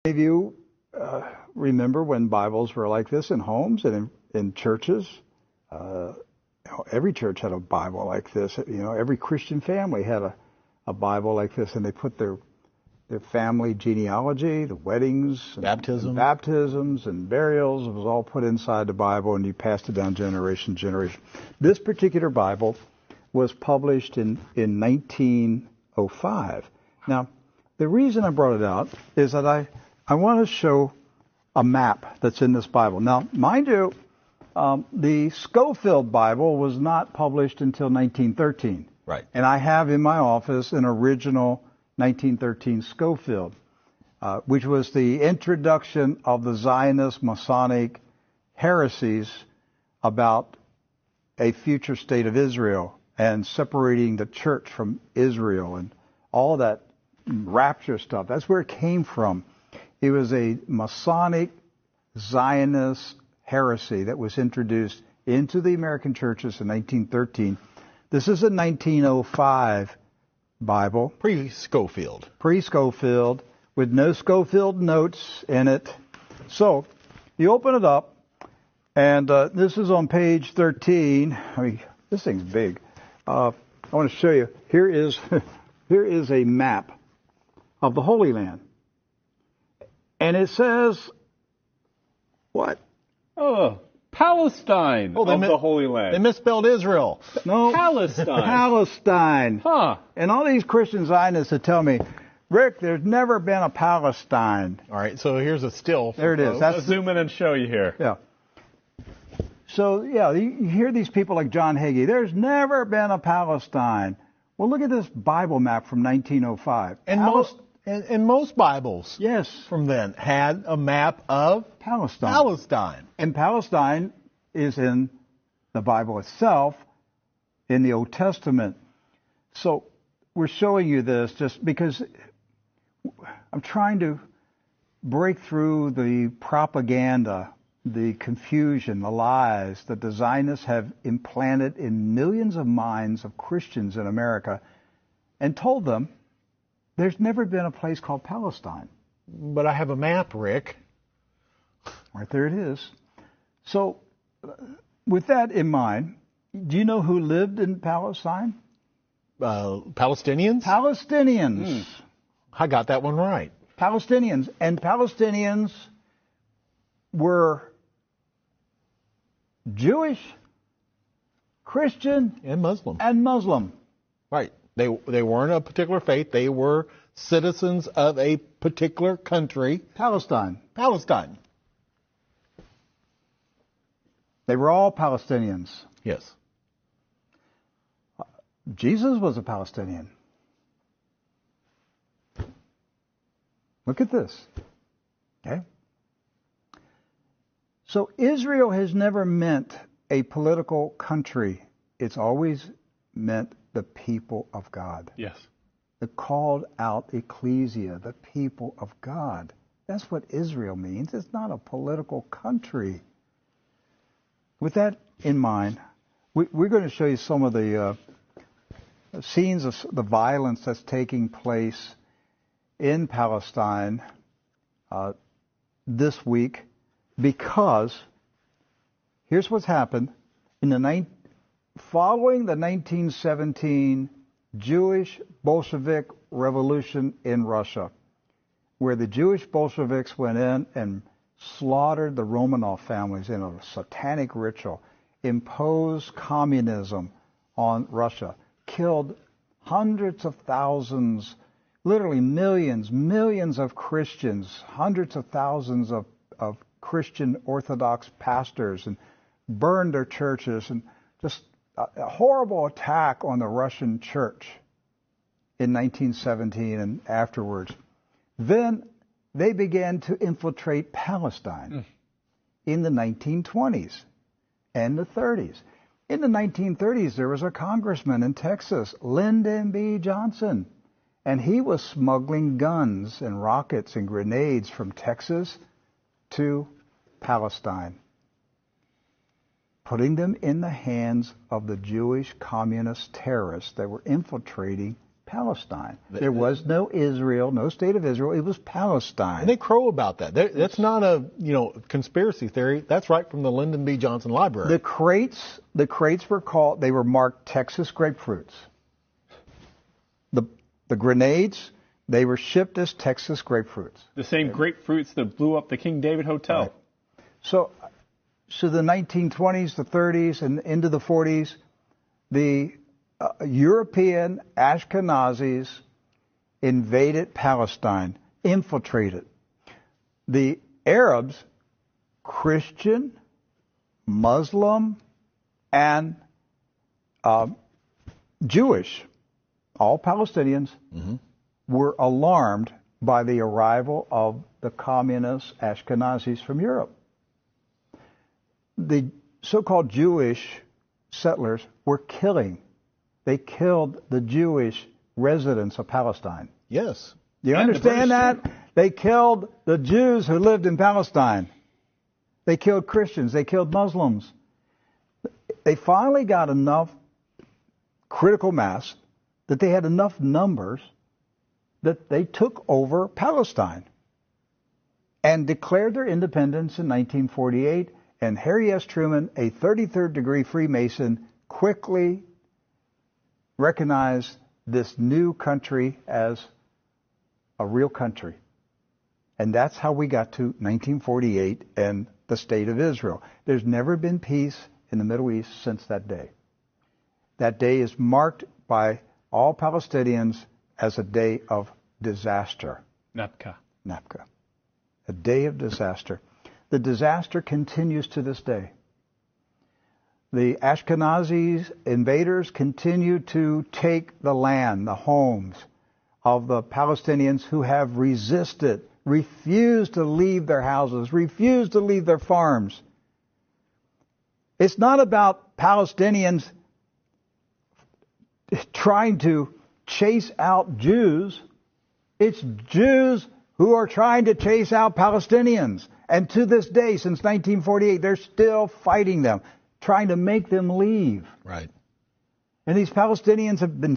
If you remember when Bibles were like this in homes and in churches, every church had a Bible like this. Every Christian family had a Bible like this, and they put their family genealogy, the weddings, and baptisms and burials. It was all put inside the Bible, and you passed it down generation to generation. This particular Bible was published in 1905. Now, the reason I brought it out is that I want to show a map that's in this Bible. Now, mind you, the Scofield Bible was not published until 1913. Right. And I have in my office an original 1913 Scofield, which was the introduction of the Zionist Masonic heresies about a future state of Israel and separating the church from Israel and all that rapture stuff. That's where it came from. It was a Masonic Zionist heresy that was introduced into the American churches in 1913. This is a 1905 Bible. Pre-Scofield. Pre-Scofield, with no Scofield notes in it. So, you open it up, and this is on page 13. I mean, this thing's big. I want to show you. Here is a map of the Holy Land. And it says, what? Oh, Palestine of the Holy Land. They misspelled Israel. No. Palestine. Palestine. Huh. And all these Christian Zionists that tell me, Rick, there's never been a Palestine. All right, so here's a still. There it is. Let's zoom in and show you here. Yeah. So, you hear these people like John Hagee, there's never been a Palestine. Well, look at this Bible map from 1905. And most Bibles yes, from then had a map of Palestine. And Palestine is in the Bible itself, in the Old Testament. So we're showing you this just because I'm trying to break through the propaganda, the confusion, the lies that the Zionists have implanted in millions of minds of Christians in America, and told them there's never been a place called Palestine. But I have a map, Rick. Right there it is. So, with that in mind, do you know who lived in Palestine? Palestinians? Palestinians. I got that one right. Palestinians. And Palestinians were Jewish, Christian, and Muslim. Right. They weren't a particular faith. They were citizens of a particular country. Palestine. They were all Palestinians. Yes. Jesus was a Palestinian. Look at this. Okay? So Israel has never meant a political country. It's always meant the people of God. Yes. The called out ecclesia, the people of God. That's what Israel means. It's not a political country. With that in mind, we're going to show you some of the scenes of the violence that's taking place in Palestine this week, because here's what's happened. Following the 1917 Jewish Bolshevik Revolution in Russia, where the Jewish Bolsheviks went in and slaughtered the Romanov families in a satanic ritual, imposed communism on Russia, killed hundreds of thousands, literally millions of Christians, hundreds of thousands of Christian Orthodox pastors, and burned their churches, and just a horrible attack on the Russian church in 1917 and afterwards. Then they began to infiltrate Palestine in the 1920s and the 30s. In the 1930s, there was a congressman in Texas, Lyndon B. Johnson, and he was smuggling guns and rockets and grenades from Texas to Palestine, putting them in the hands of the Jewish communist terrorists that were infiltrating Palestine. There was no Israel, no state of Israel. It was Palestine. And they crow about that. That's not a conspiracy theory. That's right from the Lyndon B. Johnson Library. The crates were marked Texas grapefruits. The grenades, they were shipped as Texas grapefruits. The same grapefruits that blew up the King David Hotel. Right. So the 1920s, the 30s, and into the 40s, the European Ashkenazis invaded Palestine, infiltrated. The Arabs, Christian, Muslim, and Jewish, all Palestinians, were alarmed by the arrival of the communist Ashkenazis from Europe. The so-called Jewish settlers were killing. They killed the Jewish residents of Palestine. Yes. Do you understand that? They killed the Jews who lived in Palestine. They killed Christians. They killed Muslims. They finally got enough critical mass that they had enough numbers that they took over Palestine and declared their independence in 1948. And Harry S. Truman, a 33rd degree Freemason, quickly recognized this new country as a real country. And that's how we got to 1948 and the State of Israel. There's never been peace in the Middle East since that day. That day is marked by all Palestinians as a day of disaster. Nakba. A day of disaster. The disaster continues to this day. The Ashkenazis invaders continue to take the land, the homes of the Palestinians who have resisted, refused to leave their houses, refused to leave their farms. It's not about Palestinians trying to chase out Jews. It's Jews who are trying to chase out Palestinians. And to this day, since 1948, they're still fighting them, trying to make them leave. Right. And these Palestinians have been